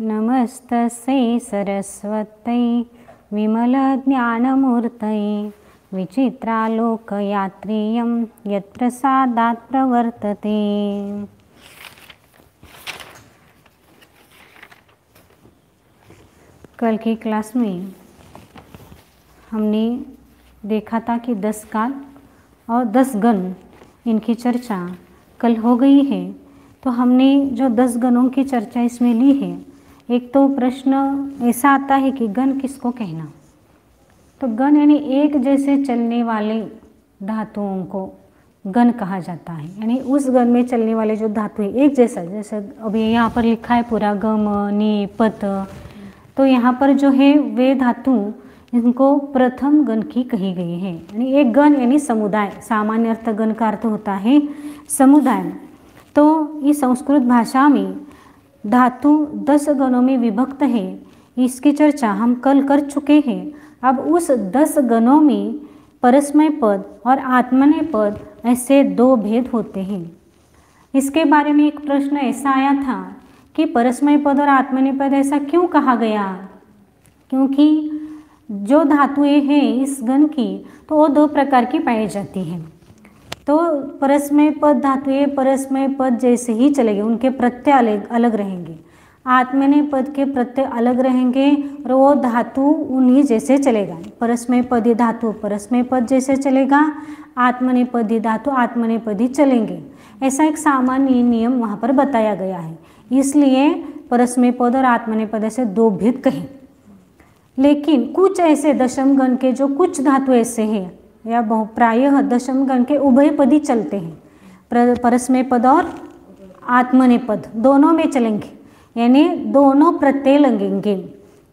नमस्तस्यै सरस्वत्यै विमलज्ञानमूर्तये विचित्रालोकयात्रेयं यत्र सादात् प्रवर्तते। कल की क्लास में हमने देखा था कि 10 काल और 10 गण इनकी चर्चा कल हो गई है। तो हमने जो 10 गणों की चर्चा इसमें ली है, एक तो प्रश्न ऐसा आता है कि गण किसको कहना। तो गण यानी एक जैसे चलने वाले धातुओं को गण कहा जाता है। यानी उस गण में चलने वाले जो धातु है एक जैसा, जैसे अभी यहाँ पर लिखा है पूरा गम नि पत, तो यहाँ पर जो है वे धातु इनको प्रथम गण की कही गई है। यानी एक गण यानी समुदाय, सामान्य अर्थ गण का अर्थ होता है समुदाय। तो इस संस्कृत भाषा में धातु 10 गणों में विभक्त है, इसकी चर्चा हम कल कर चुके हैं। अब उस 10 गणों में परस्मय पद और आत्मनेय पद ऐसे 2 भेद होते हैं। इसके बारे में एक प्रश्न ऐसा आया था कि परस्मय पद और आत्मनेय पद ऐसा क्यों कहा गया, क्योंकि जो धातुएं हैं इस गण की तो वो 2 प्रकार की पाई जाती हैं। तो परस्मय पद धातुएं परस्मय पद जैसे ही चलेंगे, उनके प्रत्यय अलग रहेंगे। आत्मनेय पद के प्रत्यय अलग रहेंगे और वो धातु उन्हीं जैसे चलेगा। परस्मय पदी धातु परस्मय पद जैसे चलेगा, आत्मनेय पदी धातु आत्मनेय पदी चलेंगे। ऐसा एक सामान्य नियम वहाँ पर बताया गया है, इसलिए परस्मय पद और आत्मनेय पद ऐसे 2 भेद कहे। लेकिन कुछ ऐसे दशम गण के जो कुछ धातु ऐसे हैं या प्रायः दशम गण के उभयपदी चलते हैं, परस्मय पद और आत्मनेय पद दोनों में चलेंगे, यानी दोनों प्रत्यय लगेंगे।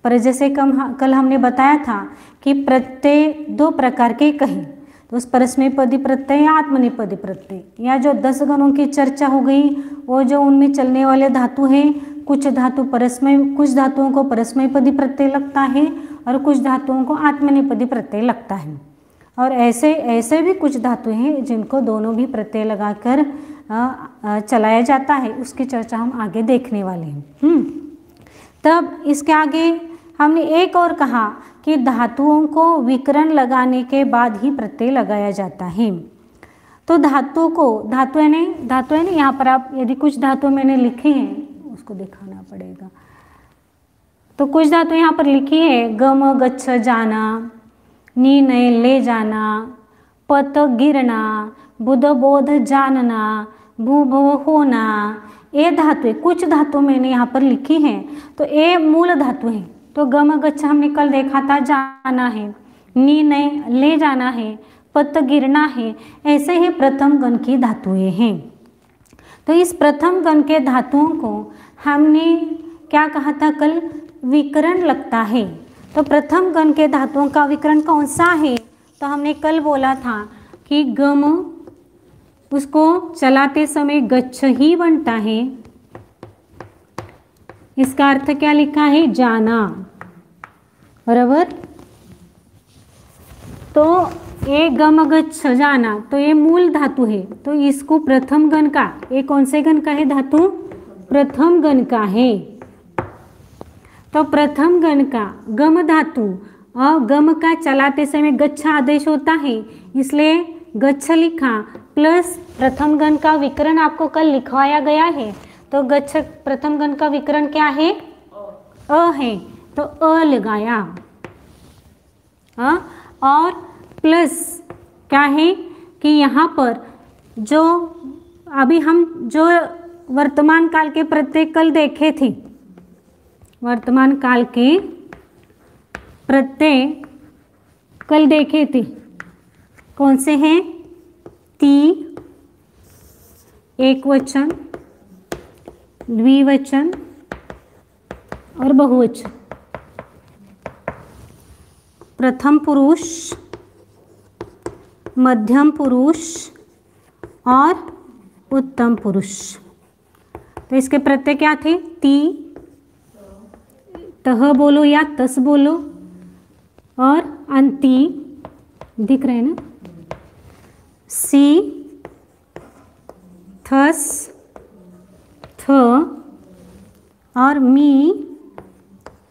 पर जैसे कल हमने बताया था कि प्रत्यय 2 प्रकार के कहें, तो उस परस्मय पदी प्रत्यय या आत्मनेय पदी प्रत्यय, या जो 10 गणों की चर्चा हो गई वो जो उनमें चलने वाले धातु हैं, कुछ धातु परस्मय, कुछ धातुओं को परस्मय पदी प्रत्यय लगता है और कुछ धातुओं को आत्मनेय पदी प्रत्यय लगता है। और ऐसे भी कुछ धातु हैं जिनको दोनों भी प्रत्यय लगाकर चलाया जाता है, उसकी चर्चा हम आगे देखने वाले हैं। तब इसके आगे हमने एक और कहा कि धातुओं को विकरण लगाने के बाद ही प्रत्यय लगाया जाता है। तो धातु है नहीं, यहाँ पर आप यदि कुछ धातु मैंने लिखी हैं उसको दिखाना पड़ेगा। तो कुछ धातु यहाँ पर लिखी है, गम गच्छ जाना, नी नए ले जाना, पत गिरना, बुध बोध जानना, भू भव होना, ये धातु, कुछ धातु मैंने यहाँ पर लिखी हैं। तो ये मूल धातु है। तो गम गच्छ हमने कल देखा था जाना है, नी नए ले जाना है, पत गिरना है, ऐसे ही प्रथम गण की धातुएं हैं। तो इस प्रथम गण के धातुओं को हमने क्या कहा था कल, विकरण लगता है। तो प्रथम गण के धातुओं का विकरण कौन सा है, तो हमने कल बोला था कि गम उसको चलाते समय गच्छ ही बनता है। इसका अर्थ क्या लिखा है, जाना, बराबर। तो ये गम गच्छ जाना, तो ये मूल धातु है। तो इसको प्रथम गण का, ये कौन से गण का है धातु, प्रथम गण का है। तो प्रथम गण का गम धातु और गम का चलाते समय गच्छ आदेश होता है, इसलिए गच्छ लिखा, प्लस प्रथम गण का विकरण आपको कल लिखवाया गया है। तो गच्छ प्रथम गण का विकरण क्या है, अ है, तो अ लगाया। और प्लस क्या है कि यहाँ पर जो अभी हम जो वर्तमान काल के प्रत्यय कल देखे थे, वर्तमान काल के प्रत्यय कल देखे थे, कौन से हैं, ती, एकवचन, द्विवचन और बहुवचन। प्रथम पुरुष, मध्यम पुरुष और उत्तम पुरुष। तो इसके प्रत्यय क्या थे, ती, तह बोलो या तस बोलो, और अंति दिख रहे हैं ना, सी, थस, थ और मी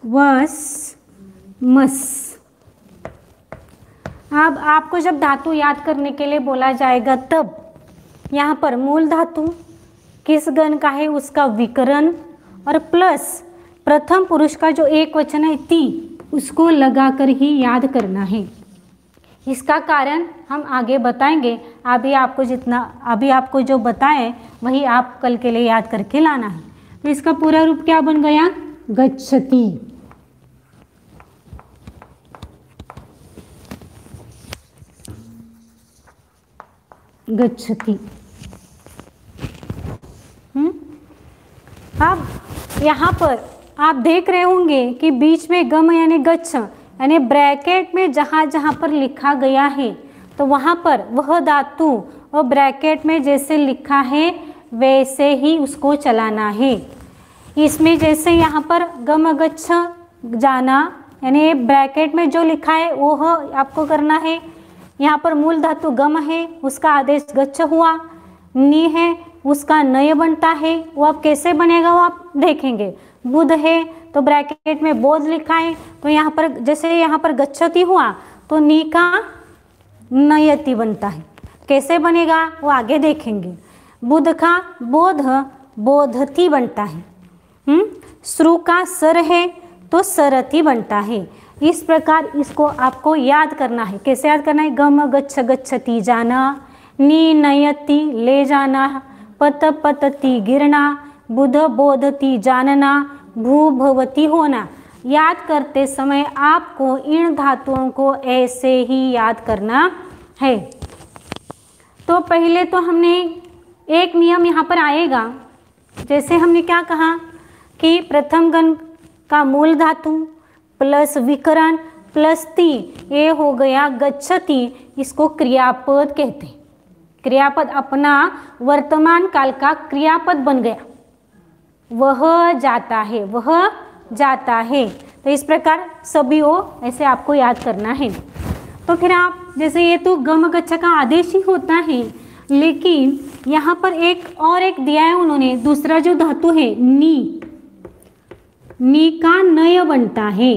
वस, मस। अब आपको जब धातु याद करने के लिए बोला जाएगा तब यहाँ पर मूल धातु किस गण का है उसका विकरण और प्लस प्रथम पुरुष का जो एक वचन है ती उसको लगाकर ही याद करना है। इसका कारण हम आगे बताएंगे। अभी आपको जो बताए वही आप कल के लिए याद करके लाना है। तो इसका पूरा रूप क्या बन गया? गच्छति। गच्छति। अब यहाँ पर आप देख रहे होंगे कि बीच में गम यानी गच्छ यानी ब्रैकेट में जहाँ जहाँ पर लिखा गया है तो वहाँ पर वह धातु और ब्रैकेट में जैसे लिखा है वैसे ही उसको चलाना है। इसमें जैसे यहाँ पर गम गच्छ जाना यानी ब्रैकेट में जो लिखा है वो आपको करना है। यहाँ पर मूल धातु गम है उसका आदेश गच्छ हुआ, नी है उसका नय बनता है। वो अब कैसे बनेगा वो आप देखेंगे। बुध है तो ब्रैकेट में बोध लिखा है तो यहाँ पर जैसे यहाँ पर गच्छति हुआ तो नी का नयति बनता है। कैसे बनेगा वो आगे देखेंगे। बुध का बोध बोधति बनता है। श्रु का सर है तो सरति बनता है। इस प्रकार इसको आपको याद करना है। कैसे याद करना है? गम गच्छ गच्छति जाना, नी नयति ले जाना, पत पतति गिरना, बुध बोधति जानना, भू भवती होना। याद करते समय आपको इन धातुओं को ऐसे ही याद करना है। तो पहले तो हमने एक नियम यहाँ पर आएगा। जैसे हमने क्या कहा कि प्रथम गण का मूल धातु प्लस विकरण प्लस ती, ये हो गया गच्छति। इसको क्रियापद कहते हैं। क्रियापद अपना वर्तमान काल का क्रियापद बन गया। वह जाता है, वह जाता है। तो इस प्रकार सभी वो ऐसे आपको याद करना है। तो फिर आप जैसे ये तो गम गच्छ का आदेश ही होता है, लेकिन यहाँ पर एक दिया है उन्होंने। दूसरा जो धातु है नी, नी का नय बनता है।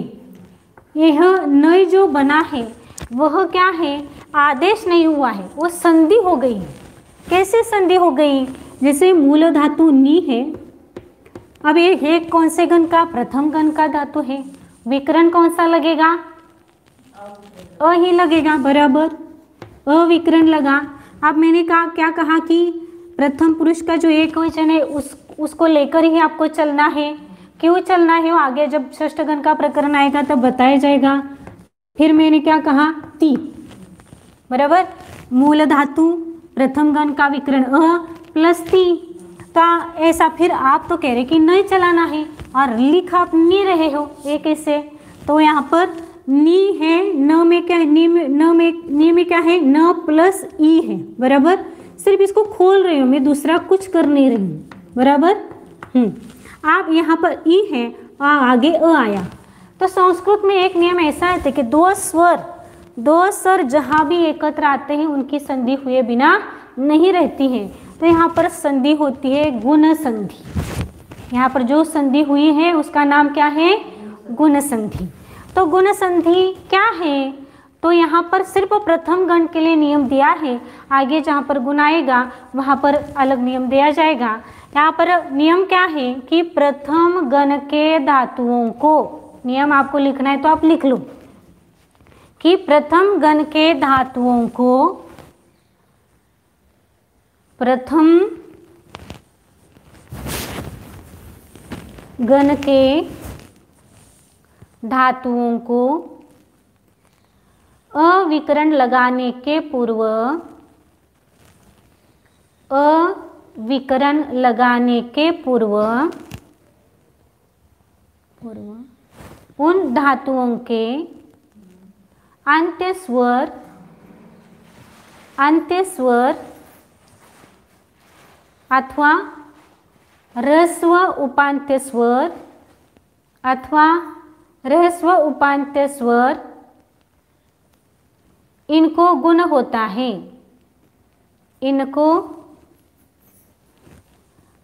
यह नय जो बना है वह क्या है? आदेश नहीं हुआ है, वो संधि हो गई। कैसे संधि हो गई? जैसे मूल धातु नी है। अब ये है कौन से गण का? प्रथम गण का धातु है। विकरण कौन सा लगेगा? अ ही लगेगा, बराबर। अविकरण लगा। अब मैंने क्या कहा कि प्रथम पुरुष का जो एक वचन है उसको लेकर ही आपको चलना है। क्यों चलना है वो आगे जब षष्ठ गण का प्रकरण आएगा तब बताया जाएगा। फिर मैंने क्या कहा? ती, बराबर। मूल धातु प्रथम गण का विकरण अ प्लस ती। तो ऐसा फिर आप तो कह रहे कि नहीं चलाना है और लिख आप नहीं रहे हो एक ऐसे। तो यहाँ पर नी है, न में क्या है? नी में क्या है? न प्लस ई है, बराबर। सिर्फ इसको खोल रही हूँ मैं, दूसरा कुछ कर नहीं रही हूँ, बराबर। आप यहाँ पर ई है और आगे अ आया। तो संस्कृत में एक नियम ऐसा है कि दो स्वर जहाँ भी एकत्र आते हैं उनकी संधि हुए बिना नहीं रहती है। तो यहाँ पर संधि होती है गुण संधि। यहाँ पर जो संधि हुई है उसका नाम क्या है? गुण संधि। तो गुण संधि क्या है? तो यहाँ पर सिर्फ प्रथम गण के लिए नियम दिया है। आगे जहाँ पर गुण आएगा वहाँ पर अलग नियम दिया जाएगा। यहाँ पर नियम क्या है कि प्रथम गण के धातुओं को, नियम आपको लिखना है तो आप लिख लो कि प्रथम गण के धातुओं को, प्रथम गण के धातुओं को अविकरण लगाने के पूर्व, अविकरण लगाने के पूर्व उन धातुओं के अंत्य स्वर अथवा ह्रस्व उपांत्य स्वर अथवा ह्रस्व उपांत्य स्वर, इनको गुण होता है, इनको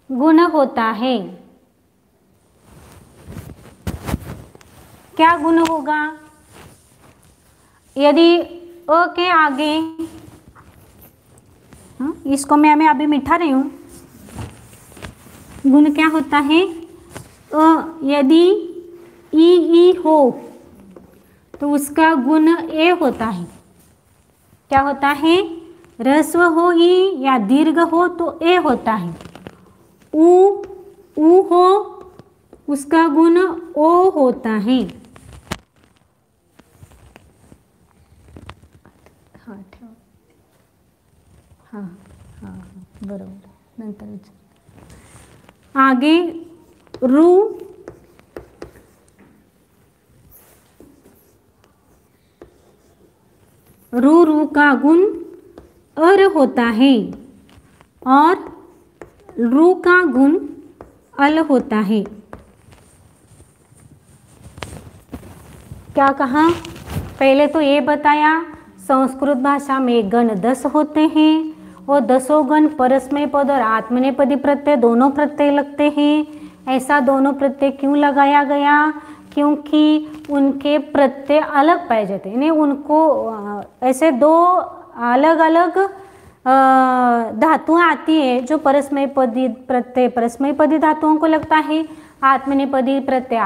गुण होता है। क्या गुण होगा? यदि अ के आगे, इसको मैं अभी मिटा रही हूँ, गुण क्या होता है? यदि ई हो तो उसका गुण ए होता है। क्या होता है? ह्रस्व हो ई या दीर्घ हो तो ए होता है। ऊ हो उसका गुण ओ होता है। हाँ बरोबर, नंतर आगे रू का गुण अर होता है और रू का गुण अल होता है। क्या कहा? पहले तो ये बताया संस्कृत भाषा में गण 10 होते हैं और 10 गण परस्मय पद और आत्मनेपदी प्रत्यय दोनों प्रत्यय लगते हैं। ऐसा दोनों प्रत्यय क्यों लगाया गया? क्योंकि उनके प्रत्यय अलग पाए जाते हैं, उनको ऐसे दो अलग अलग धातुएं आती है जो परस्मय पदी प्रत्यय परस्मय पदी धातुओं को लगता है, आत्मनेपदी प्रत्यय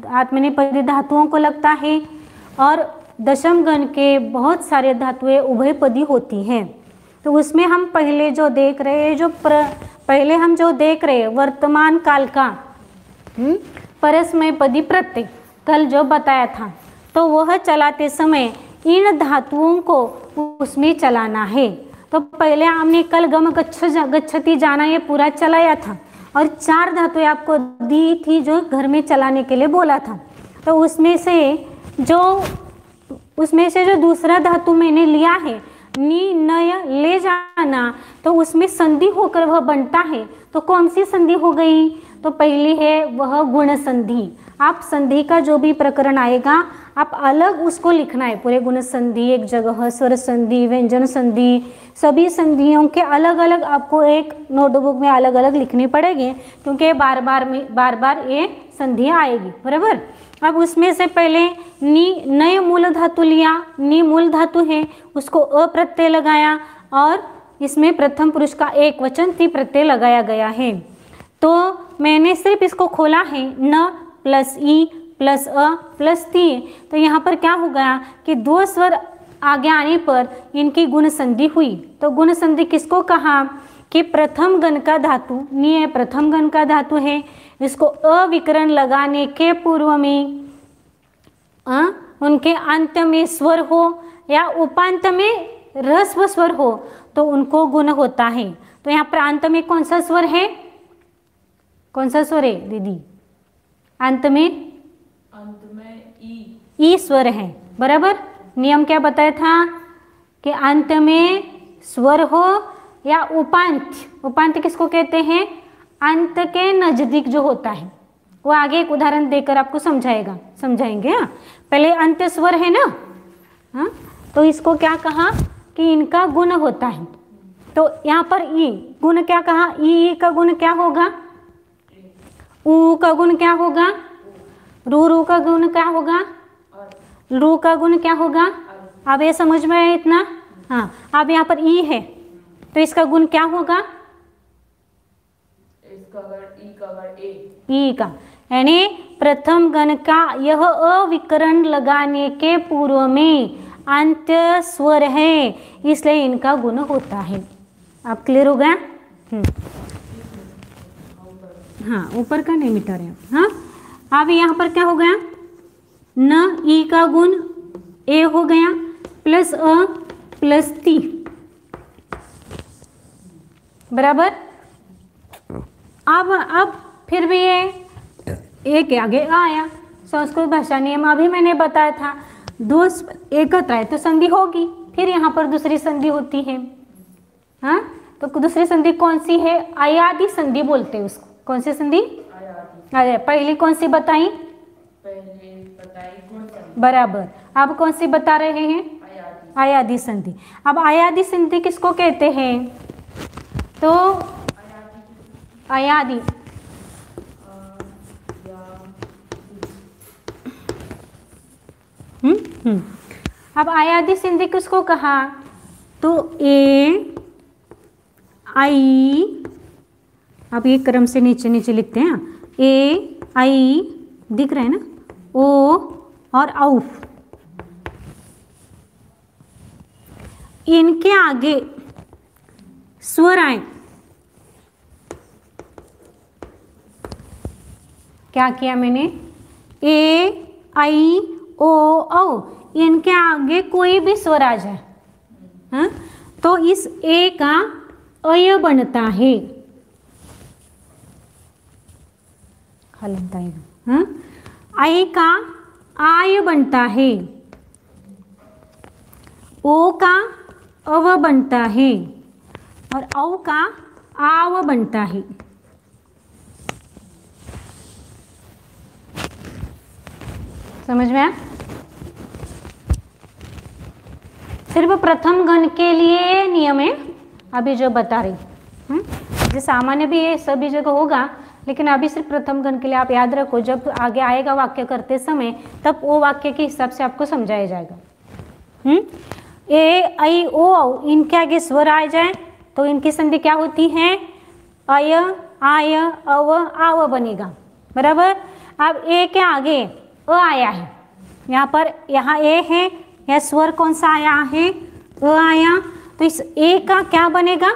आत्मनेपदी धातुओं को लगता है, और दशम गण के बहुत सारे धातुएं उभयपदी होती हैं। तो उसमें हम पहले जो देख रहे हैं वर्तमान काल का परस्मय पदी प्रत्यय कल जो बताया था, तो वह चलाते समय इन धातुओं को उसमें चलाना है। तो पहले हमने कल गम गच्छति जाना ये पूरा चलाया था और 4 धातुएं आपको दी थी जो घर में चलाने के लिए बोला था। तो उसमें से जो दूसरा धातु मैंने लिया है नी नय ले जाना, तो उसमें संधि होकर वह बनता है। तो कौन सी संधि हो गई? तो पहली है वह गुण संधि। आप संधि का जो भी प्रकरण आएगा आप अलग उसको लिखना है, पूरे गुण संधि एक जगह, स्वर संधि, व्यंजन संधि, सभी संधियों के अलग अलग आपको एक नोटबुक में अलग अलग लिखनी पड़ेगी, क्योंकि बार बार ये संधियाँ आएगी, बराबर। अब उसमें से पहले नी नए मूल धातु लिया, नी मूल धातु है, उसको अ प्रत्यय लगाया और इसमें प्रथम पुरुष का एक वचन ती प्रत्यय लगाया गया है। तो मैंने सिर्फ इसको खोला है न प्लस ई प्लस अ प्लस ती। तो यहाँ पर क्या हो गया कि 2 स्वर आगे आने पर इनकी गुण संधि हुई। तो गुण संधि किसको कहा कि प्रथम गण का धातु नी प्रथम गण का धातु है, इसको अविकरण लगाने के पूर्व में उनके अंत में स्वर हो या उपांत में ह्रस्व स्वर हो तो उनको गुण होता है। तो यहाँ पर अंत में कौन सा स्वर है? कौन सा स्वर है दीदी? अंत में ई स्वर है, बराबर। नियम क्या बताया था कि अंत में स्वर हो या उपांत किसको कहते हैं? अंत के नजदीक जो होता है। वो आगे एक उदाहरण देकर आपको समझाएंगे। हाँ, पहले अंत स्वर है ना, हाँ, तो इसको क्या कहा कि इनका गुण होता है। तो यहाँ पर ई गुण क्या कहा? ई का गुण क्या होगा? ऊ का गुण क्या होगा? रू का गुण क्या होगा? रू का गुण क्या होगा? अब ये समझ में आया इतना? हाँ, अब यहाँ पर ई है तो इसका गुण क्या होगा? ई का, यानी प्रथम गण का यह अविकरण लगाने के पूर्व में अंत्य स्वर है, इसलिए इनका गुण होता है। आप क्लियर हो गया? हाँ, ऊपर का नहीं मिटा रहे। हाँ, अब यहाँ पर क्या हो गया? न ई का गुण ए हो गया प्लस अ प्लस ती, बराबर। अब फिर भी ये एक आगे आया। संस्कृत भाषा नियम अभी मैंने बताया था, 2 एकत्र आए तो संधि होगी, फिर यहाँ पर दूसरी संधि होती है। हाँ, तो दूसरी संधि कौन सी है? अयादि संधि बोलते हैं उसको। कौन सी संधि? अरे पहली कौन सी बताई? बराबर। अब कौन सी बता रहे हैं? अयादि संधि। अब अयादि संधि किसको कहते हैं? तो अब आयादी संधि किसको कहा? तो ए आई, अब ये क्रम से नीचे नीचे लिखते हैं, ए आई दिख रहा है ना, ओ और औ, इनके आगे स्वर आए। क्या किया मैंने? ए आई ओ औ, इनके आगे कोई भी स्वर आ जाए, हाँ, तो इस ए का अय बनता है, हलनता है, हाँ, आई का आय बनता है, ओ का अव बनता है और औ का आव बनता है। समझ में आया? सिर्फ प्रथम गण के लिए नियम है अभी जो बता रही, जो सामान्य भी है सभी जगह होगा, लेकिन अभी सिर्फ प्रथम गण के लिए आप याद रखो, जब आगे आएगा वाक्य करते समय तब वो वाक्य के हिसाब से आपको समझाया जाएगा। ए आई ओ औ, इनके आगे स्वर आ जाए तो इनकी संधि क्या होती है? अय आय अव आव बनेगा, बराबर। अब ए के आगे अ आया है, यहाँ पर, यहाँ ए है, यह स्वर कौन सा आया है? अ आया, तो इस ए का क्या बनेगा?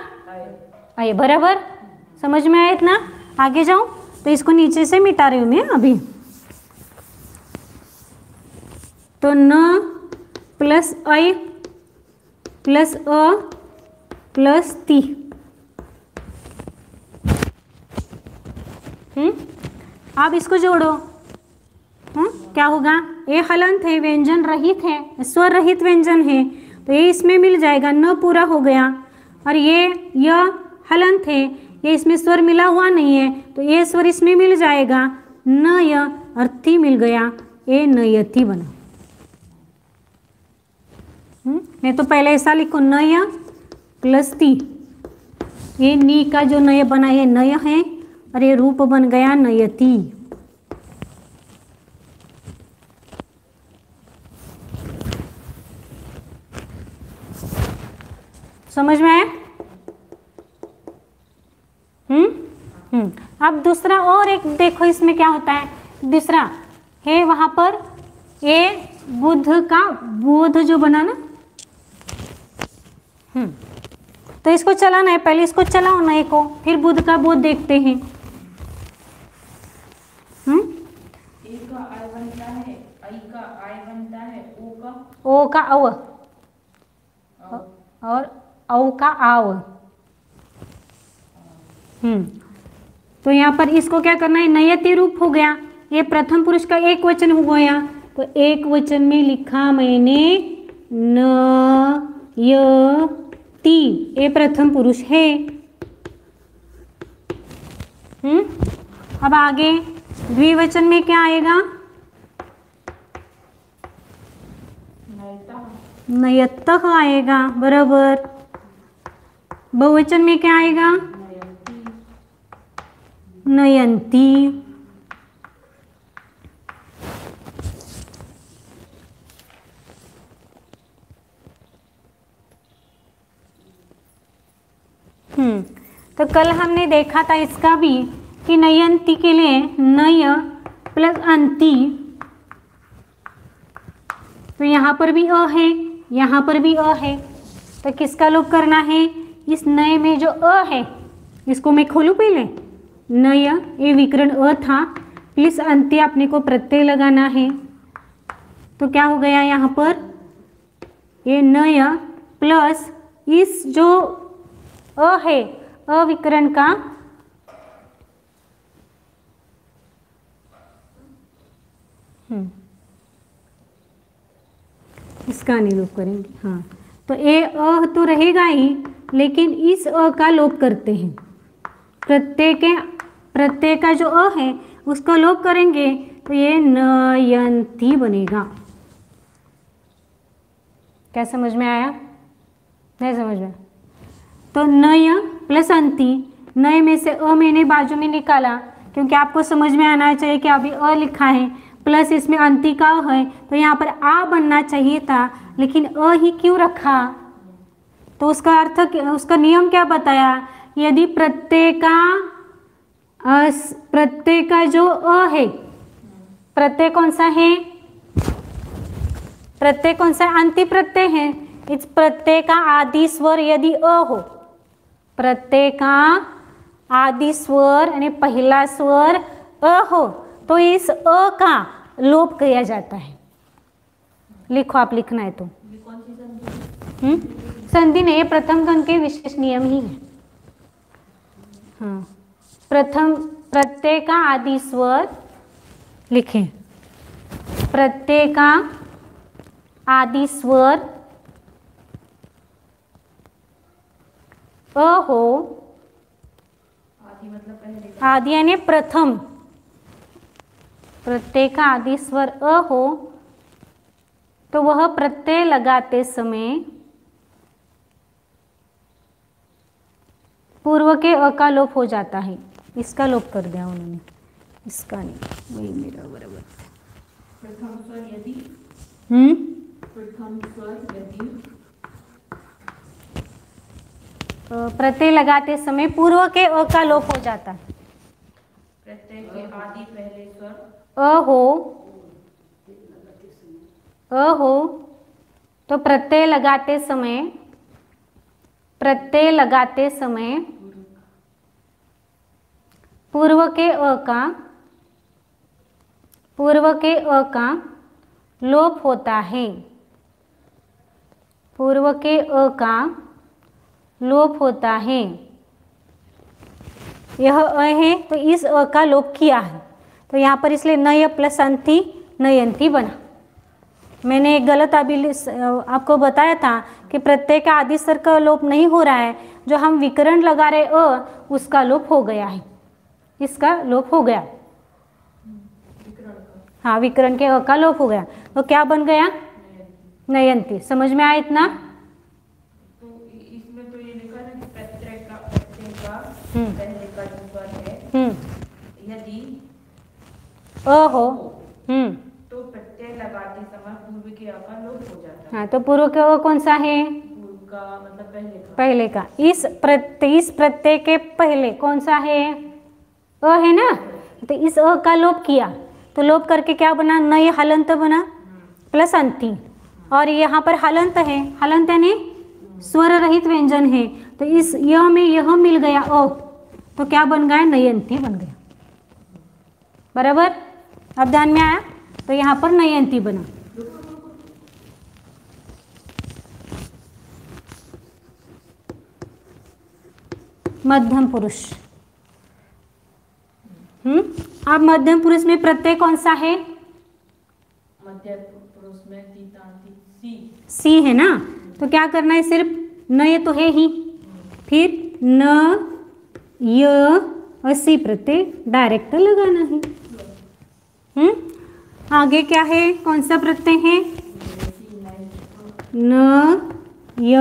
आए, बराबर। समझ में आया इतना? आगे जाऊं तो इसको नीचे से मिटा रही हूं मैं अभी। तो न प्लस आई प्लस अ प्लस ती, अब इसको जोड़ो, क्या होगा? ये हलंत है, व्यंजन रहित है, स्वर रहित व्यंजन है, तो ये इसमें मिल जाएगा, न पूरा हो गया। और ये हलंत है, ये इसमें स्वर मिला हुआ नहीं है, तो ये स्वर इसमें मिल जाएगा, न य और ती मिल गया, ये नयति बना। नहीं तो पहले ऐसा लिखो, नय प्लस ती, ये नी का जो नय बना ये नय है और ये रूप बन गया नयति। समझ में आया? अब दूसरा और एक देखो, इसमें क्या होता है? दूसरा है वहां पर ये बुध का बोध जो बना ना, तो इसको चलाना है, पहले इसको चलाओ नए को, फिर बुध का बोध देखते हैं। ए का आय बनता है, आई का आय बनता है, ओ का अव और औ का आव। तो यहाँ पर इसको क्या करना है? नयति रूप हो गया, ये प्रथम पुरुष का एक वचन हो गया, तो एक वचन में लिखा मैंने न य ती, ये प्रथम पुरुष है। अब आगे द्विवचन में क्या आएगा? नयतः आएगा, बराबर। बहुवचन में क्या आएगा? नयंती। तो कल हमने देखा था इसका भी कि नयंती के लिए नय प्लस अंति, तो यहाँ पर भी अ है, यहाँ पर भी अ है, तो किसका लोप करना है? इस नय में जो अ है, इसको मैं खोलूँ पहले। नय, ये विकरण अ था, प्लस अंत्य अपने को प्रत्यय लगाना है, तो क्या हो गया यहाँ पर? ये नय प्लस इस जो अ है, अविकरण का इसका निलोप करेंगे। हाँ, तो ए अ तो रहेगा ही, लेकिन इस अ का लोप करते हैं। प्रत्यय का जो अ है उसका लोप करेंगे तो ये नयंती बनेगा। क्या समझ में आया? नहीं समझ में? तो नय प्लस अंति, नय में से अ मैंने बाजू में निकाला, क्योंकि आपको समझ में आना चाहिए कि अभी अ लिखा है, प्लस इसमें अंतिका है, तो यहाँ पर आ बनना चाहिए था, लेकिन अ ही क्यों रखा? तो उसका अर्थ, उसका नियम क्या बताया? यदि प्रत्यय का जो अ है, प्रत्यय कौन सा है? प्रत्यय कौन सा? अंति प्रत्यय है। इस प्रत्यय का आदि स्वर यदि अ हो, प्रत्यय का आदि स्वर यानी पहला स्वर अ हो, तो इस अ का लोप किया जाता है। लिखो, आप लिखना है तो। संधि नहीं, प्रथम गण के विशेष नियम ही है। हाँ, प्रथम प्रत्यय का आदि स्वर लिखें। प्रत्यय का आदि स्वर अ हो, आदि मतलब पहले, आदि यानी प्रथम, प्रत्यय का आदि स्वर अ हो तो वह प्रत्यय लगाते समय पूर्व के अ का लोप हो जाता है। इसका लोप कर दिया उन्होंने, इसका नहीं, वही मेरा बराबर। प्रथम स्वर यदि, प्रथम स्वर यदि प्रत्यय लगाते समय पूर्व के अ का लोप हो जाता है। प्रत्यय के आदि पहले स्वर अ हो तो प्रत्यय लगाते समय पूर्व के अ का लोप होता है। पूर्व के अ का लोप होता है। यह अ है तो इस अ का लोप किया है, तो यहाँ पर इसलिए नय प्लस अंति नयंती बना। मैंने एक गलत अभी आपको बताया था कि प्रत्यय का आदि स्वर का लोप नहीं हो रहा है, जो हम विकरण लगा रहे अ उसका लोप हो गया है, इसका लोप हो गया। हाँ, विकरण के अ का लोप हो गया, तो क्या बन गया? नयंती। समझ में आया इतना? तो इसमें तो ये लिखा है कि प्रत्यय का पहले का जो स्वर है यदि अ हो तो प्रत्यय लगाते समय पूर्व के अ का लोप हो जाता है। हाँ, तो पूर्व के अ कौन सा है? पूर्व का मतलब पहले का। इस प्रत्यय के पहले कौन सा है? अ है ना, तो इस अ का लोप किया, तो लोप करके क्या बना? नए हलंत बना प्लस अंति, और यहाँ पर हलंत है, हलंत यानी स्वर रहित व्यंजन है, तो इस य में यह मिल गया अ, तो क्या बन गया? नयंती बन गया। बराबर? अब ध्यान में आया? तो यहाँ पर नयंती बना। मध्यम पुरुष। अब मध्यम पुरुष में प्रत्यय कौन सा है? मध्य पुरुष में सी सी है ना, तो क्या करना है? सिर्फ न तो है ही, फिर न य और सी प्रत्यय डायरेक्ट लगाना है। आगे क्या है? कौन सा प्रत्यय है? न य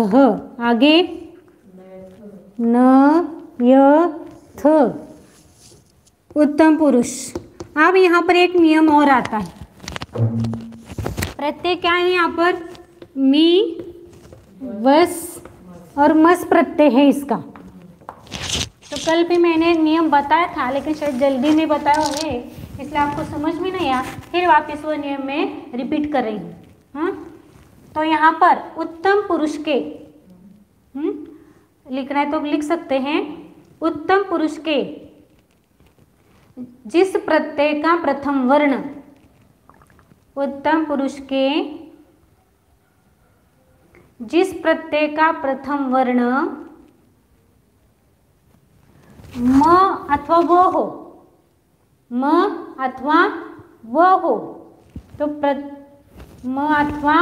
थ। आगे न य थ। उत्तम पुरुष। अब यहाँ पर एक नियम और आता है। प्रत्यय क्या है यहाँ पर? मी, वस और मस प्रत्यय है इसका। तो कल भी मैंने नियम बताया था, लेकिन शायद जल्दी में बताया है, इसलिए आपको समझ में नहीं आया, फिर वापस वो नियम में रिपीट कर रही हूँ। हाँ, तो यहाँ पर उत्तम पुरुष के लिखना है तो लिख सकते हैं। उत्तम पुरुष के जिस प्रत्यय का प्रथम वर्ण, उत्तम पुरुष के जिस प्रत्यय का प्रथम वर्ण म अथवा वो हो, म अथवा वो हो, तो म अथवा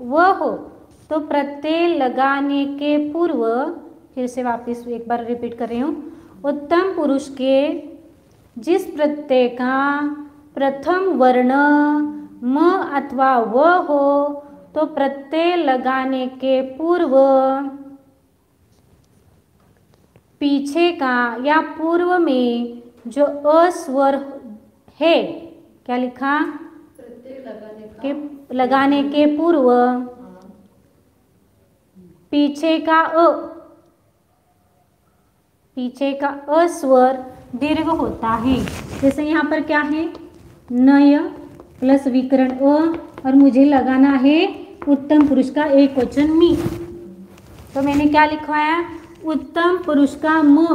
वो हो तो प्रत्यय लगाने के पूर्व, फिर से वापस एक बार रिपीट कर रही हूँ, उत्तम पुरुष के जिस प्रत्यय का प्रथम वर्ण म अथवा व हो तो प्रत्यय लगाने के पूर्व पीछे का या पूर्व में जो अस्वर है क्या लिखा? प्रत्यय लगाने के पूर्व पीछे का अ स्वर दीर्घ होता है। जैसे यहाँ पर क्या है, नय प्लस विकरण अ और मुझे लगाना है उत्तम पुरुष का एक वचन मी। तो मैंने क्या लिखवाया? उत्तम पुरुष का म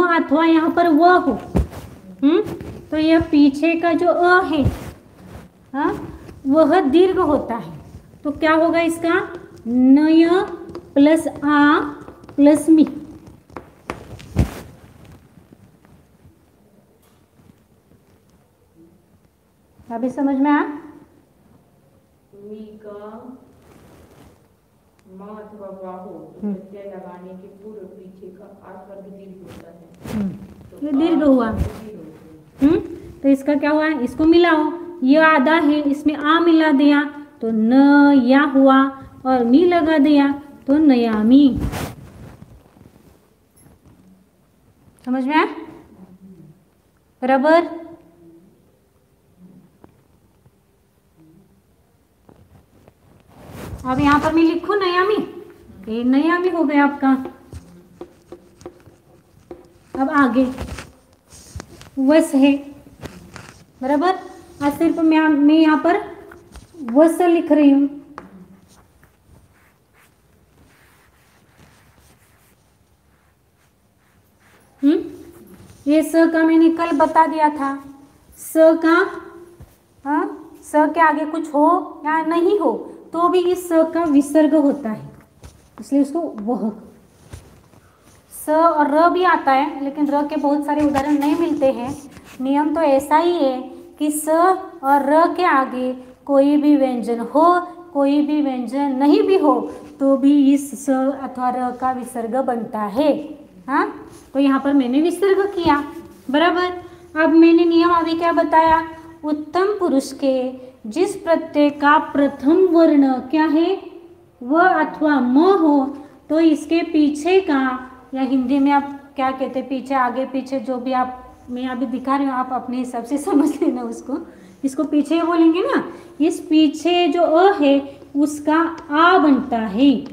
अथवा यहाँ पर व हो। तो यह पीछे का जो अ है, हाँ, वह दीर्घ होता है। तो क्या होगा इसका? नय प्लस आ प्लस मी। अभी समझ में आया? मी का म अथवा वाहो प्रत्यय लगाने के पूर्व पीछे का आ स्वर दीर्घ होता है। तो ये दीर्घ हुआ। तो इसका क्या हुआ? इसको मिलाओ, यह आधा है, इसमें आ मिला दिया तो न या हुआ और मी लगा दिया तो नयामी। समझ में आया? बराबर। अब यहाँ पर मैं लिखूं नयामी, ये नयामी हो गया आपका। अब आगे वस है, बराबर। आज सिर्फ मैं यहाँ पर वस लिख रही हूं। ये स का मैंने कल बता दिया था। स का स के आगे कुछ हो या नहीं हो तो भी इस स का विसर्ग होता है, इसलिए उसको वह। स और र भी आता है, लेकिन र के बहुत सारे उदाहरण नहीं मिलते हैं। नियम तो ऐसा ही है कि स और र के आगे कोई भी व्यंजन हो, कोई भी व्यंजन नहीं भी हो तो भी इस स अथवा र का विसर्ग बनता है। हाँ, तो यहाँ पर मैंने विसर्ग किया, बराबर। अब मैंने नियम अभी क्या बताया? उत्तम पुरुष के जिस प्रत्यय का प्रथम वर्ण क्या है, व अथवा म हो, तो इसके पीछे का, या हिंदी में आप क्या कहते हैं, पीछे आगे पीछे जो भी आप, मैं अभी दिखा रही हूँ, आप अपने हिसाब से समझ लेना उसको। इसको पीछे बोलेंगे ना, इस पीछे जो अ है उसका आ बनता है।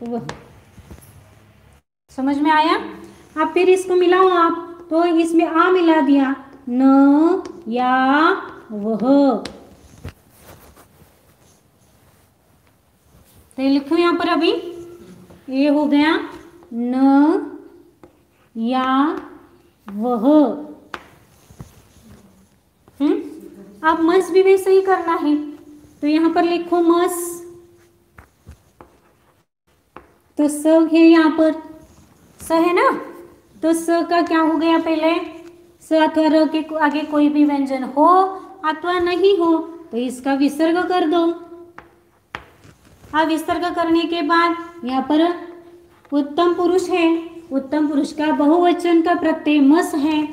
वह समझ में आया? अब फिर इसको मिलाओ आप, तो इसमें आ मिला दिया, न या वह। तो लिखो यहाँ पर अभी, ये हो गया न या वह। अब मस भी वैसे ही करना है, तो यहाँ पर लिखो मस। तो स है यहाँ पर, स है ना, तो स का क्या हो गया? पहले स अथवा र के आगे कोई भी व्यंजन हो अथवा नहीं हो तो इसका विसर्ग कर दो। अब विसर्ग करने के बाद यहाँ पर उत्तम पुरुष है, उत्तम पुरुष का बहुवचन का प्रत्यय मस है,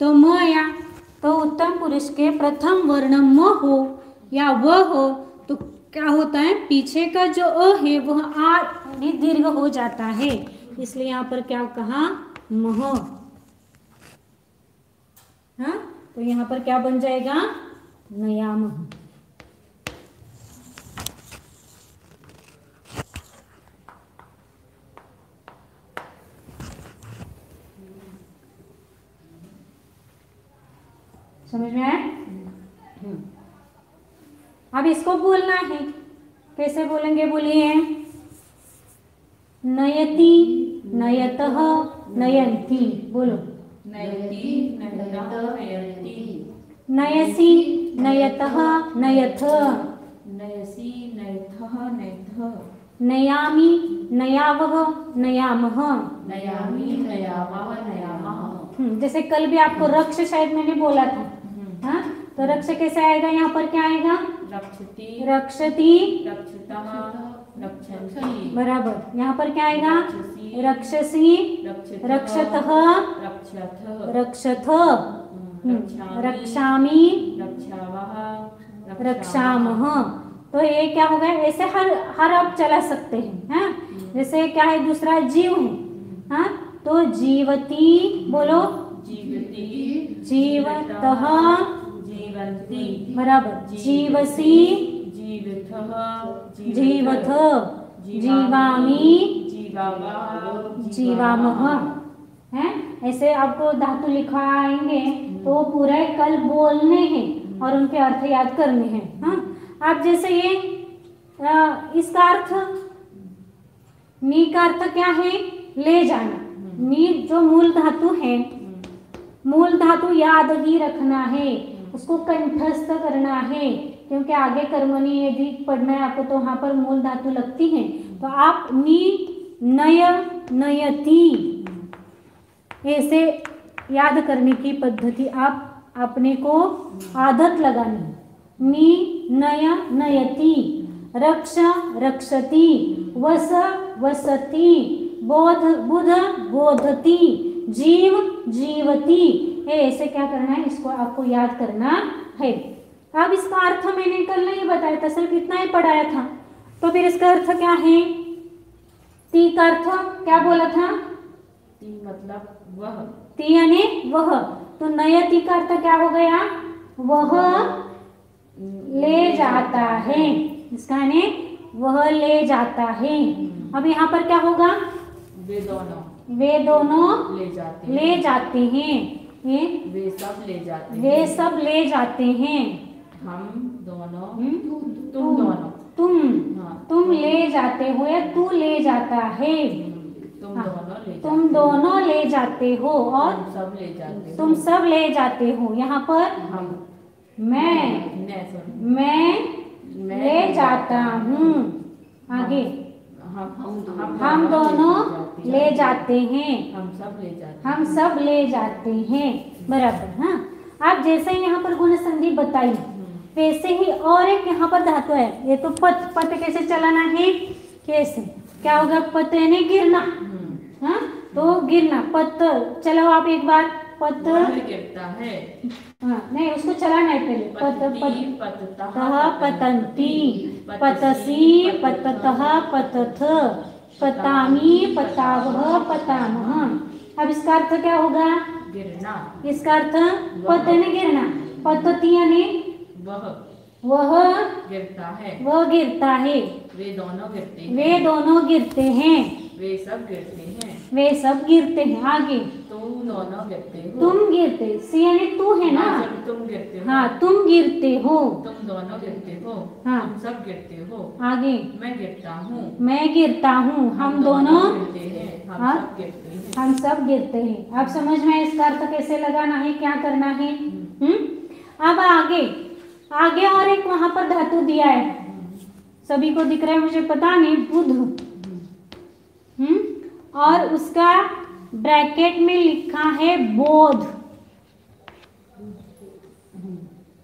तो म या तो उत्तम पुरुष के प्रथम वर्ण म हो या व हो तो क्या होता है? पीछे का जो अ है वह आ दीर्घ हो जाता है, इसलिए यहाँ पर क्या कहा? मह। हाँ, तो यहाँ पर क्या बन जाएगा? नयामह। समझ में आया? अब इसको बोलना है, कैसे बोलेंगे? बोलिए, नयति नयतः नयन्ति। बोलो, नयति नयतः नयन्ति, नयसि नयतः नयथ, नयसि नयथः नयथः, नयामि नयावः नयामः, नयामि नयामः नयामः। जैसे कल भी आपको रक्ष शायद मैंने बोला था। हाँ, तो रक्ष कैसे आएगा? यहाँ पर क्या आएगा? रक्षति रक्षति रक्षतः रक्षन्ति, बराबर। यहाँ पर क्या आएगा? रक्षसि रक्षतः रक्षथ रक्षथ, रक्षामि रक्षामि रक्षावः रक्षामः। तो ये क्या हो गया? ऐसे हर आप चला सकते हैं। हाँ, जैसे क्या है? दूसरा जीव है, हाँ, तो जीवती। बोलो, जीवति जीवतः, जीवन्ति, बराबर, जीवसि, जीवथः, जीवथ, जीवामि, जीवामः, जीवामः, है। ऐसे आपको धातु लिखाएंगे तो वो पूरा कल बोलने हैं और उनके अर्थ याद करने हैं। हाँ, आप जैसे ये इसका अर्थ, नी का अर्थ क्या है? ले जाना। नी जो मूल धातु है, मूल धातु याद ही रखना है, उसको कंठस्थ करना है, क्योंकि आगे कर्मणि यदि पढ़ना है आपको तो वहां पर मूल धातु लगती है। तो आप नी, नय, नयति, ऐसे याद करने की पद्धति आप अपने को आदत लगानी। नी, नय, नयति, रक्ष, रक्षति, वस, वसति, बोध, बुध, बोधति, जीव, जीवति, ऐसे क्या करना है, इसको आपको याद करना है। अब इसका अर्थ मैंने कल नहीं बताया था, सिर्फ इतना ही पढ़ाया था। तो फिर इसका अर्थ क्या है? ती का अर्थ क्या बोला था? ती मतलब वह, ती यानी वह। तो नयति का अर्थ क्या हो गया? वह ले जाता है, इसका यानी वह ले जाता है। अब यहाँ पर क्या होगा? वे दोनों, वे दोनों ले जाते हैं, ये वे सब ले जाते हैं, वे सब ले जाते हैं। हम दोनों, तुम दोनों, तुम ले जाते हो या तू ले जाता है, तुम दोनों ले जाते हो और तुम सब ले जाते हो। यहाँ पर मैं ले जाता हूँ, आगे हम दोनों ले जाते हैं, हम सब ले जाते हैं, बराबर। हाँ, आप जैसे ही यहाँ पर गुण संधि बताई वैसे ही और एक यहाँ पर धातु है। ये तो पत, पत कैसे चलाना है? कैसे, क्या होगा? पत यानी गिरना। हाँ, तो गिरना, पत। चलो आप एक बार, पत गिरता है। हाँ, नहीं, उसको चलाना है पहले। पत, पततः, पतन्ति, पतसि, पततः, पतथ, पतामि, पतावः, पतामः। अब इसका अर्थ क्या होगा? गिरना। इसका अर्थ पत यानी गिरना, पतति यानी वह गिरता है, वह गिरता है, वे दोनों गिरते हैं, वे दोनों गिरते हैं, वे सब गिरते हैं, वे सब गिरते हैं। आगे तुम दोनों गिरते हो, तुम गिरते, सी यानी तू है ना। तुम गिरते हो, हाँ, तुम गिरते हो, तुम दोनों गिरते हो, हाँ, तुम सब गिरते हो। आगे मैं गिरता हूँ, मैं गिरता हूँ, हम दोनों गिरते हैं, हाँ, सब गिरते हैं, हम सब गिरते हैं। आप समझ में इसका अर्थ कैसे लगाना है, क्या करना है? अब आगे आगे और एक वहां पर धातु दिया है, सभी को दिख रहा है मुझे पता नहीं, बुध। और उसका ब्रैकेट में लिखा है बोध,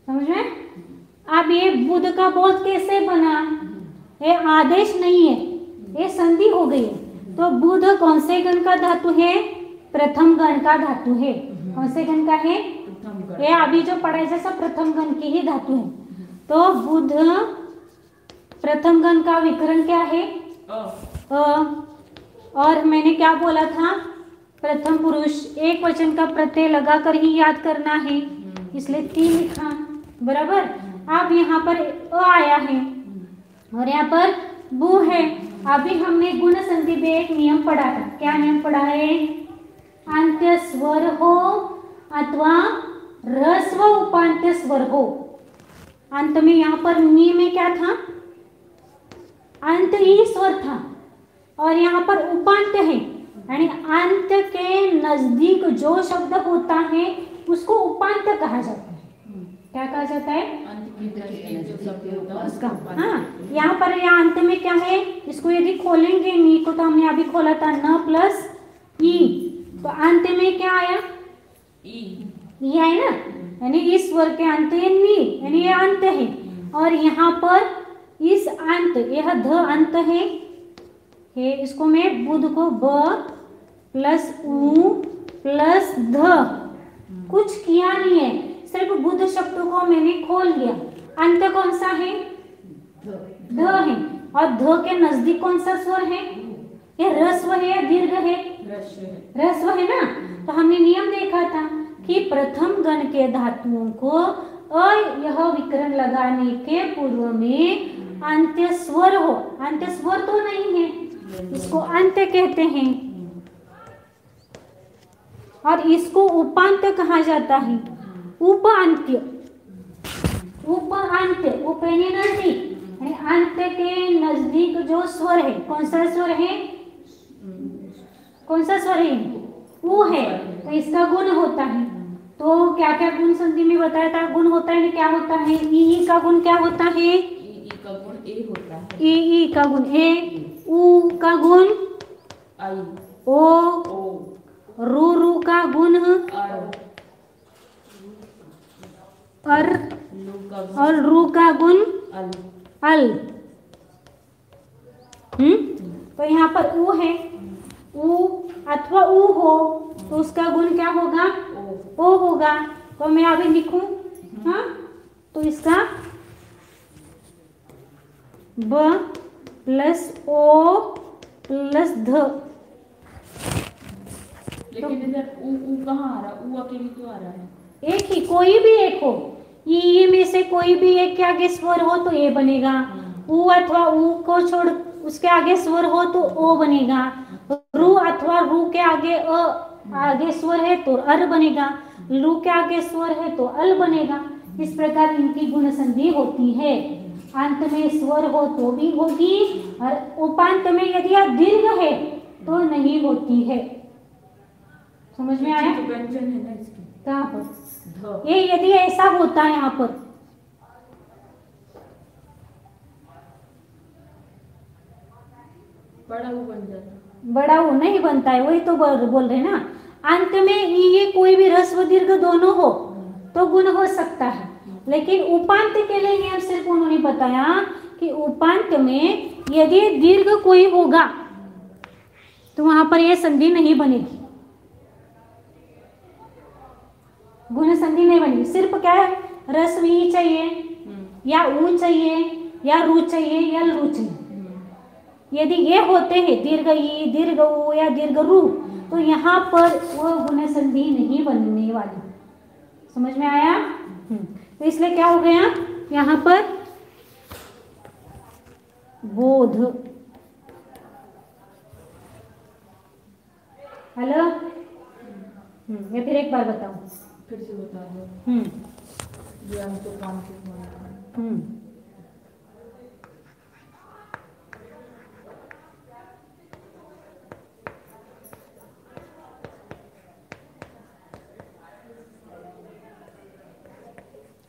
समझ में? अब ये बुध का बोध कैसे बना? ये आदेश नहीं है, ये संधि हो गई है। तो बुध कौन से गण का धातु है? प्रथम गण का धातु है। कौन से गण का है? ये अभी जो पढ़ाई जैसा प्रथम गण की ही धातु है। तो बुध प्रथम गण का विकरण क्या है? और मैंने क्या बोला था? प्रथम पुरुष एक वचन का प्रत्यय लगाकर ही याद करना है, इसलिए 3 लिखा, बराबर। अब यहाँ पर अ आया है और यहाँ पर बु है। अभी हमने गुण संधि में एक नियम पढ़ा था। क्या नियम पढ़ा है? अंत्य स्वर हो अथवा ह्रस्व उपांत्य स्वर हो। अंत में यहाँ पर नी में क्या था? अंत ही स्वर था और यहाँ पर उपांत्य है, यानी अंत के नजदीक जो शब्द होता है उसको उपांत्य कहा जाता है। क्या कहा जाता है? उसका। हाँ, यहाँ पर यहाँ अंत में क्या है? इसको यदि खोलेंगे, नी को तो हमने अभी खोला था, न प्लस ई, तो अंत में क्या आया? ई है ना, यानी इस स्वर के अंत है नी, यानी ये अंत है। और यहाँ पर इस अंत, यह ध अंत है, इसको मैं बुध को ब प्लस उ प्लस ध, कुछ किया नहीं है, सिर्फ बुध शब्द को मैंने खोल दिया। अंत कौन सा है? ध है। और ध के नजदीक कौन सा स्वर है? ये ह्रस्व है या दीर्घ है? ह्रस्व है ना। तो हमने नियम देखा था कि प्रथम गण के धातुओं को यह विकरण लगाने के पूर्व में अंत्य स्वर हो। अंत्य स्वर तो नहीं है, इसको अंत्य कहते हैं और इसको उपांत्य कहा जाता है। उपांत्य, उपांत्य, उप यानी नजदीक, अंत्य के नजदीक जो स्वर है, कौन सा स्वर है, कौन सा स्वर है, ऊ है, तो इसका गुण होता है। तो क्या क्या गुण संधि में बताया था, गुण होता है, क्या होता है, ई का गुण क्या होता है, ई का गुण ए होता है, ई का गुण ए, ऊ का गुण आई, ओ, रू का गुण अर, और रू का गुण अल। तो यहाँ पर ऊ है, ऊ अथवा ऊ हो तो उसका गुण क्या होगा, ओ होगा। तो मैं अभी लिखूं, हाँ, तो इसका ब प्लस ओ प्लस ध। लेकिन इधर ऊ कहाँ आ रहा, ऊ अकेली क्यों आ रहा है, एक ही, कोई भी एक हो, ये में से कोई भी एक के आगे स्वर हो तो ए बनेगा, ऊ अथवा ऊ को छोड़ उसके आगे स्वर हो तो ओ बनेगा, रू अथवा रू के आगे स्वर है तो अर बनेगा, लू के आगे स्वर है तो अल बनेगा। इस प्रकार इनकी गुण संधि होती है। अंत में स्वर हो तो भी होगी और उपांत में यदि यह दीर्घ है तो नहीं होती है। समझ में आया, व्यंजन है ना इसकी, कहाँ पर, ये यदि ऐसा होता है यहाँ पर, बड़ा ऊ बन जाता, बड़ा ऊ नहीं बनता है, वही तो बोल रहे ना। अंत में ये कोई भी ह्रस्व दीर्घ दोनों हो तो गुण हो सकता है, लेकिन उपांत के लिए नियम सिर्फ उन्होंने बताया कि उपांत में यदि दीर्घ कोई होगा तो वहां पर यह संधि नहीं बनेगी, गुण संधि नहीं बनेगी। सिर्फ क्या है, ह्रस्व ई चाहिए या ऊ चाहिए या रू चाहिए या लू चाहिए। यदि ये होते हैं दीर्घ ई, दीर्घ ऊ या दीर्घ रू, तो यहाँ पर वो गुण संधि नहीं बनने वाली। समझ में आया? तो इसलिए क्या हो गया यहाँ पर, बोध। हेलो, या फिर एक बार बताओ, फिर से बता दो। ये हम तो काम के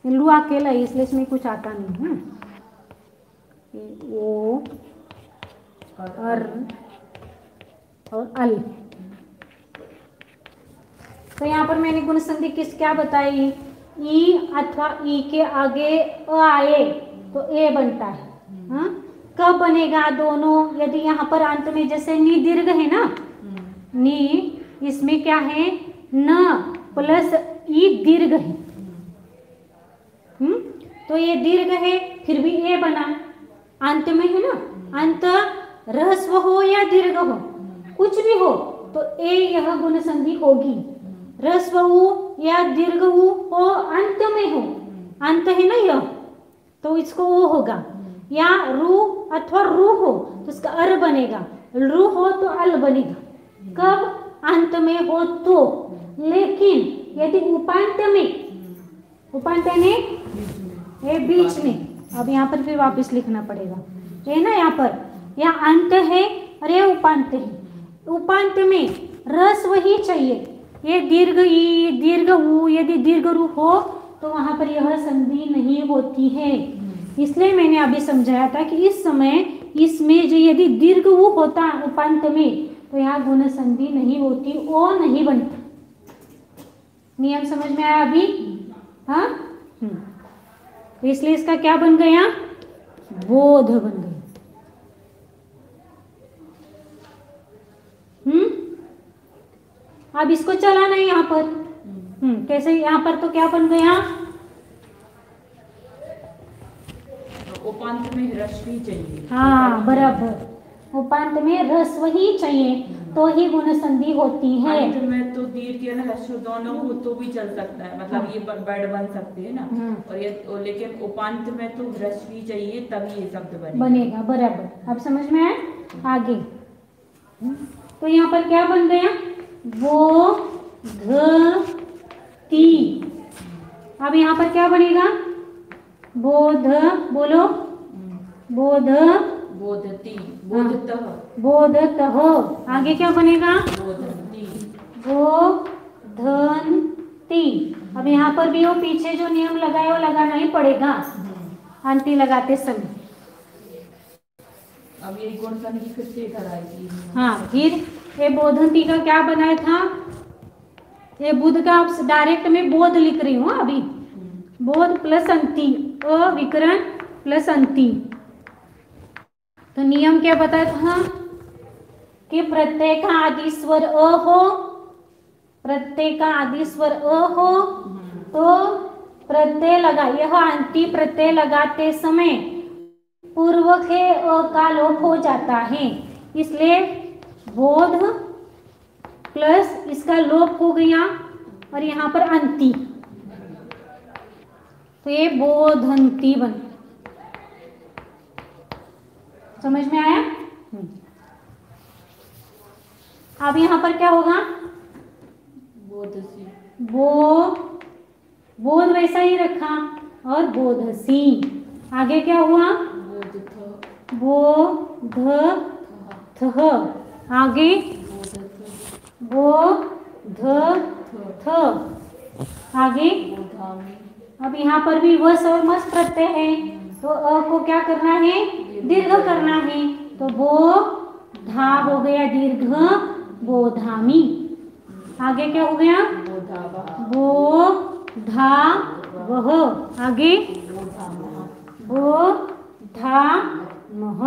लू अकेला है इसलिए इसमें कुछ आता नहीं है। ओ अर और अल। तो यहाँ पर मैंने गुण संधि किस क्या बताई, ई अथवा ई के आगे अ आए तो ए बनता है। हाँ, कब बनेगा दोनों, यदि यहाँ पर अंत में जैसे नी दीर्घ है ना, नी इसमें क्या है, न प्लस ई दीर्घ है। तो ये दीर्घ है फिर भी ए बना, अंत में है ना, अंत ह्रस्व हो या दीर्घ हो कुछ भी हो तो ए यह गुण संधि होगी। ह्रस्व ऊ या दीर्घ ऊ हो अंत में हो, अंत है ना यह, तो इसको ओ होगा, या रू अथवा रू हो तो इसका अर बनेगा, रू हो तो अल बनेगा। कब, अंत में हो तो। लेकिन यदि उपांत में, उपांत ने ये बीच में, अब यहाँ पर फिर वापस लिखना पड़ेगा, ये ना यहाँ पर या अंत है और ये उपांत है। उपांत में ह्रस्व ही चाहिए, ये दीर्घ ई दीर्घ ऊ यदि दीर्घ रू हो तो वहां पर यह संधि नहीं होती है। इसलिए मैंने अभी समझाया था कि इस समय इसमें जो यदि दीर्घ ऊ होता उपांत में तो यहाँ गुण संधि नहीं होती, ओ नहीं बनता। नियम समझ में आया अभी? हाँ, तो इसलिए इसका क्या बन गया, बोध बन गया। अब इसको चलाना है यहाँ पर, कैसे, यहाँ पर तो क्या बन गया, उपांत में ह्रस्व ही चाहिए। हाँ बराबर, उपांत में ह्रस्व ही चाहिए तो ही गुण संधि होती है। अंत में तो दीर्घ या ह्रस्व दोनों हो तो भी चल सकता है, मतलब ये वर्ड बन सकते हैं ना। लेकिन उपांत में तो ह्रस्व ही चाहिए तभी ये शब्द बनेगा। बराबर, अब समझ में आया। आगे तो यहाँ पर क्या बन गया, वो ध ती। अब यहाँ पर क्या बनेगा, बोध, बोलो, बोध, बोधती, बोधतः, बोधतः। आगे क्या बनेगा, बोधती, बोधन्ति। अब यहाँ पर भी वो पीछे जो नियम लगाए वो लगाना ही पड़ेगा अंति लगाते समय। अब ये गुण संधि फिर से इधर आएगी। हाँ, फिर ये बोधन्ति का क्या बनाया था, ये बुध का डायरेक्ट में बोध लिख रही हूँ अभी, बोध प्लस अंति, अविकरण प्लस अंति। तो नियम क्या बताया था कि प्रत्यय का आदि स्वर अ हो, प्रत्यय का आदि स्वर अ हो तो प्रत्यय लगा, यह अंति प्रत्यय लगाते समय पूर्व के अ का लोप हो जाता है, इसलिए बोध प्लस इसका लोप हो गया और यहाँ पर अंति, तो ये बोधंती बन। समझ में आया। अब यहाँ पर क्या होगा, बोध वैसा ही रखा और बोधसी। आगे क्या हुआ, बोध थ, आगे बोध थ, आगे। अब यहाँ पर भी वस और मस प्रत्यय है तो अ को क्या करना है, दीर्घ करना है, तो बो धा हो गया दीर्घ, बोधामी। आगे क्या हो गया, बो धा वह, आगे बो धा मह।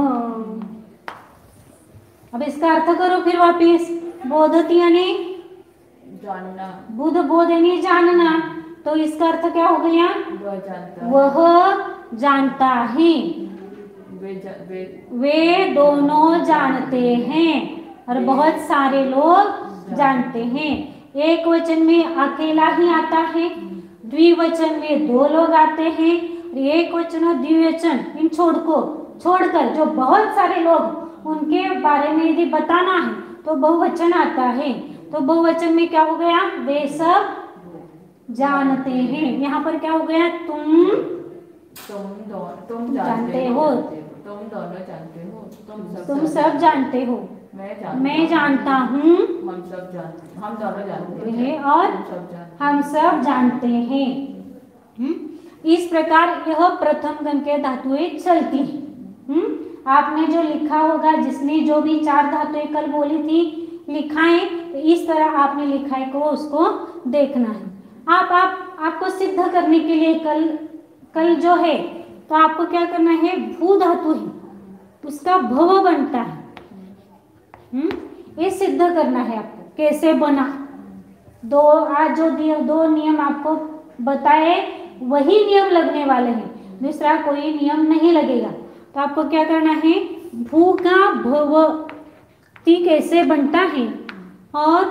अब इसका अर्थ करो फिर वापिस, बोधति यानी जानना, बुध बोध यानी जानना, तो इसका अर्थ क्या हो गया, वह जानता है, वे दोनों जानते हैं और बहुत सारे लोग जानते हैं। एक वचन में अकेला ही आता है, द्विवचन में दो लोग आते हैं, एक वचन और द्विवचन इन छोड़कर जो बहुत सारे लोग उनके बारे में यदि बताना है तो बहुवचन आता है। तो बहुवचन में क्या हो गया, वे सब जानते हैं। यहाँ पर क्या हो गया, तुम जानते हो, तुम दोनों जानते हो, तुम सब जानते हो, मैं जानता हूँ, हम सब जानते, हम दोनों जानते हैं और हम सब जानते हैं। इस प्रकार यह प्रथम गण के धातुएं चलती हैं। आपने जो लिखा होगा, जिसने जो भी चार धातुएं कल बोली थी लिखाएं, तो इस तरह आपने लिखाई को उसको देखना है। आपको सिद्ध करने के लिए कल जो है तो आपको क्या करना है, भू धातु है उसका भव बनता है, ये सिद्ध करना है आपको कैसे बना। आज जो दो नियम आपको बताए वही नियम लगने वाले हैं, दूसरा कोई नियम नहीं लगेगा। तो आपको क्या करना है, भू का भव ती कैसे बनता है और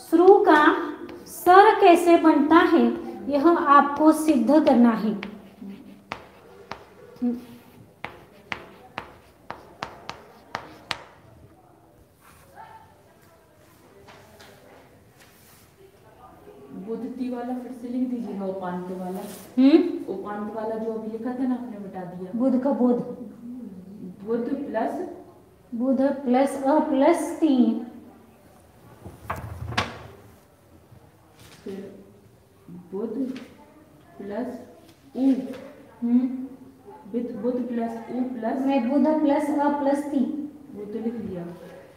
श्रु का सर कैसे बनता है, यह आपको सिद्ध करना है। बुद्धि वाला फिर से लिख दीजिएगा, उपांत वाला। उपांत वाला जो अभी लिखा था ना, आपने मिटा दिया। बुध का बुध, बुध प्लस बुध प्लस अ प्लस 3, फिर बुध प्लस उ, बुध प्लस उ प्लस, मैं बुध प्लस अ प्लस 3, वो तो लिख लिया।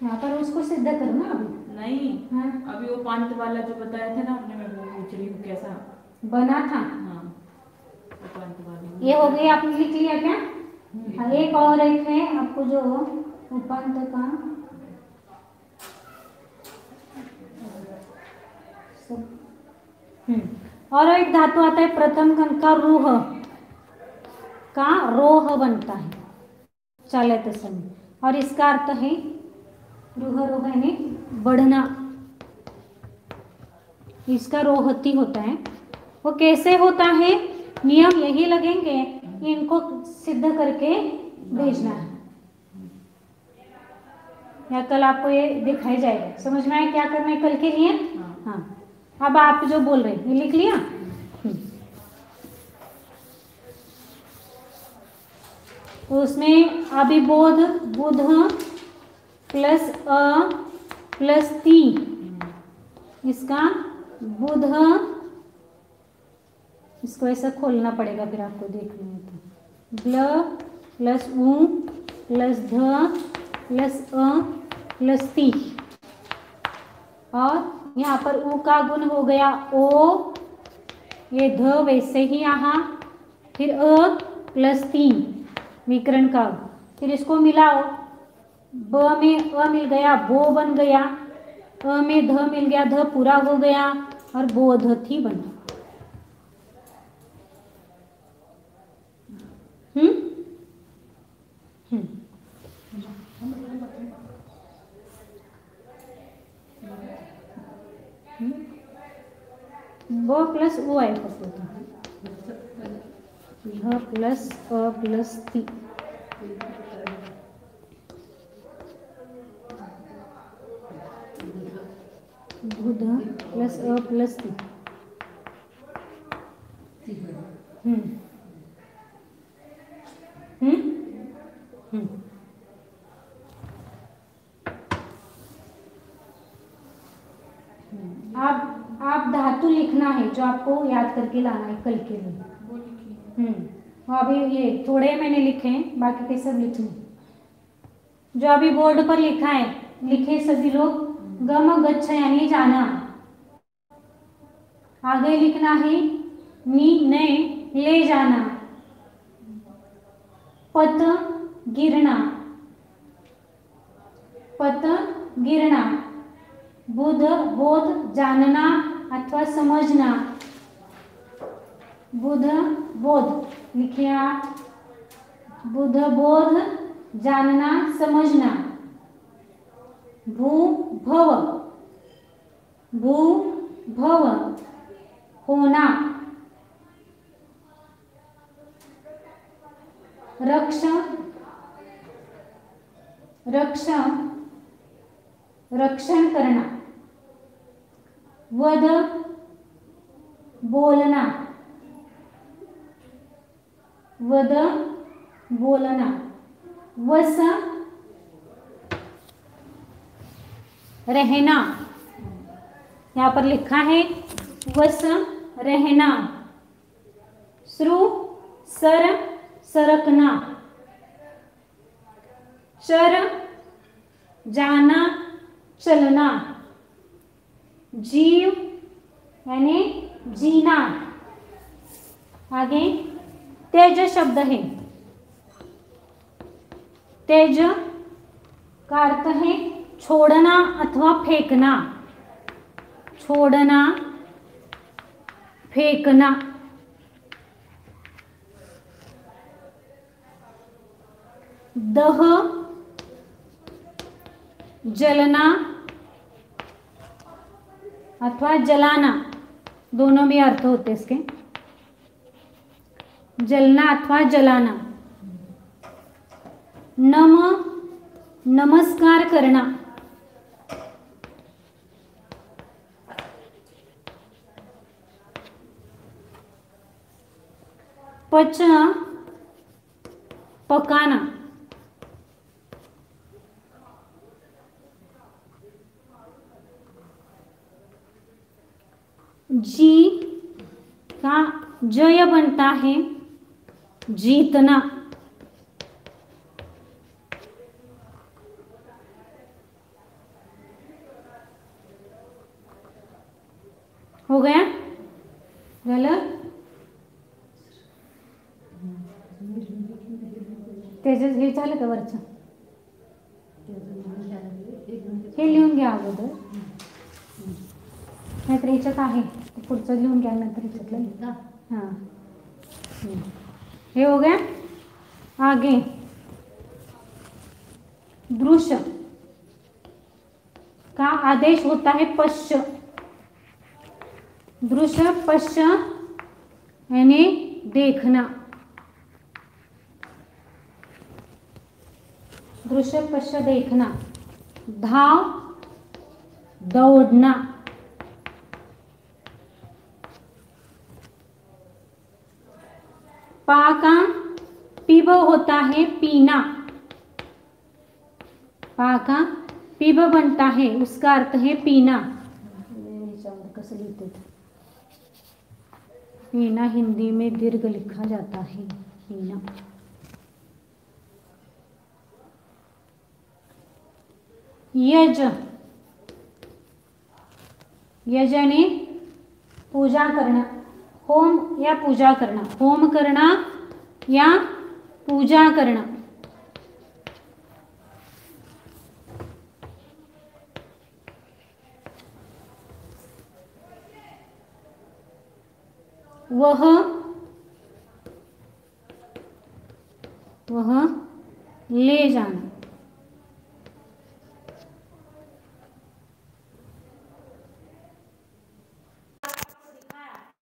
यहाँ पर उसको सिद्ध करना अभी नहीं। हाँ, अभी वो पांत वाला जो बताया था ना आपने, मैं वो पूछ रही हूँ कैसा बना था। हाँ, उपांत वाला ये हो गई, आपने लिख लिया क्या। एक और एक है आपको जो उपांत का और एक धातु आता है प्रथम गण का रूह का रोह बनता है चलते समय, और इसका अर्थ है रुह रोह यानी बढ़ना, इसका रोहती होता है। वो कैसे होता है, नियम यही लगेंगे, इनको सिद्ध करके भेजना है, या कल आपको ये दिखाई जाएगा। समझ में आया क्या करना है कल के लिए? हाँ, अब आप जो बोल रहे हैं ये लिख लिया। तो उसमें अभिबोध बुध प्लस अ प्लस ती, इसका बुध, इसको ऐसा खोलना पड़ेगा फिर आपको देखना है तो, ब्ल प्लस ऊ प्लस ध प्लस अ प्लस ती, और यहाँ पर ऊ का गुण हो गया ओ, ये ध वैसे ही यहाँ, फिर अ प्लस ती विकरण का, फिर इसको मिलाओ, ब में अ मिल गया, बो बन गया, अ में ध मिल गया, ध पूरा हो गया, और बोध थी बन। ब प्लस ओ आहे फक्त, ध प्लस अ प्लस ती, बुध प्लस अ प्लस ती। आप धातु लिखना है जो आपको याद करके लाना है कल के लिए। अभी ये थोड़े मैंने लिखे हैं, बाकी के सब लिखने जो अभी बोर्ड पर लिखा है, लिखे सभी लोग। गम गच्छ यानी जाना, आगे लिखना है नी ने ले जाना, पत गिरना, पत गिरना, बुध बोध जानना अथवा समझना, बुध बोध लिखिए आप, बुध बोध जानना समझना, भू भव, भू भव होना, रक्ष रक्ष रक्षण करना, वध बोलना, वध बोलना, वस रहना, यहाँ पर लिखा है वस रहना, श्रु सर सरकना, चर जाना चलना, जीव यानी जीना। आगे तेज शब्द है, तेज का अर्थ है छोड़ना अथवा फेंकना, छोड़ना फेंकना। दह जलना अथवा जलाना, दोनों भी अर्थ होते इसके, जलना अथवा जलाना। नम नमस्कार करना, पच पकाना, जी का जय बनता है जीतना, हो गया गलत? तेजस हे झालं का वरचं? हे लिहून घ्या अगोदर, नाहीतर ह्याच्यात आहे पुढचं लिहून घ्या, नंतर ह्याच्यातलं. हाँ ये हो गया. आगे दृश्य का आदेश होता है पश्य। दृश्य पश्य यानी देखना, दृश्य पश्य देखना। धाव दौड़ना, पा का पिब होता है पीना, पा का पिब बनता है, उसका अर्थ है पीना। कसं लिहिते पीना हिंदी में दीर्घ लिखा जाता है, पीना। यज, यज यानी पूजा करना, होम या पूजा करना, होम करना या पूजा करना। वह, वह ले जाना।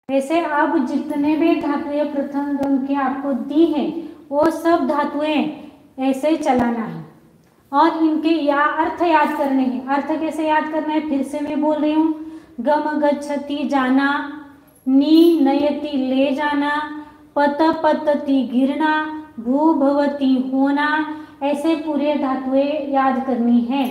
वैसे अब जितने भी धातुएं प्रथम गण की आपको दी है वो सब धातुएं ऐसे चलाना है और इनके या अर्थ याद करने हैं। अर्थ कैसे याद करना है, फिर से मैं बोल रही हूँ। गम गच्छति जाना, नी नयति ले जाना, पत पतति गिरना, भू भवति होना, ऐसे पूरे धातुएं याद करनी है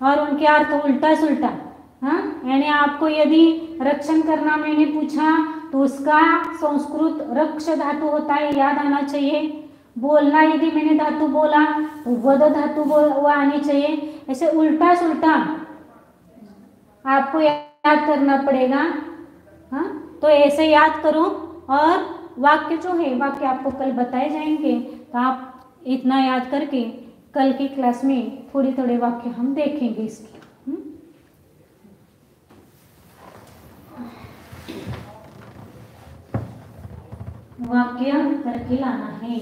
और उनके अर्थ उल्टा सुल्टा। हाँ, यानी आपको यदि रक्षण करना मैंने पूछा तो उसका संस्कृत रक्ष धातु होता है, याद आना चाहिए। बोलना यदि मैंने धातु बोला तो वद धातु वो आनी चाहिए। ऐसे उल्टा सुल्टा आपको याद करना पड़ेगा। हाँ, तो ऐसे याद करो और वाक्य जो है वाक्य आपको कल बताए जाएंगे, तो आप इतना याद करके कल की क्लास में थोड़े थोड़े वाक्य हम देखेंगे इसके। वाक्य करके लाना है।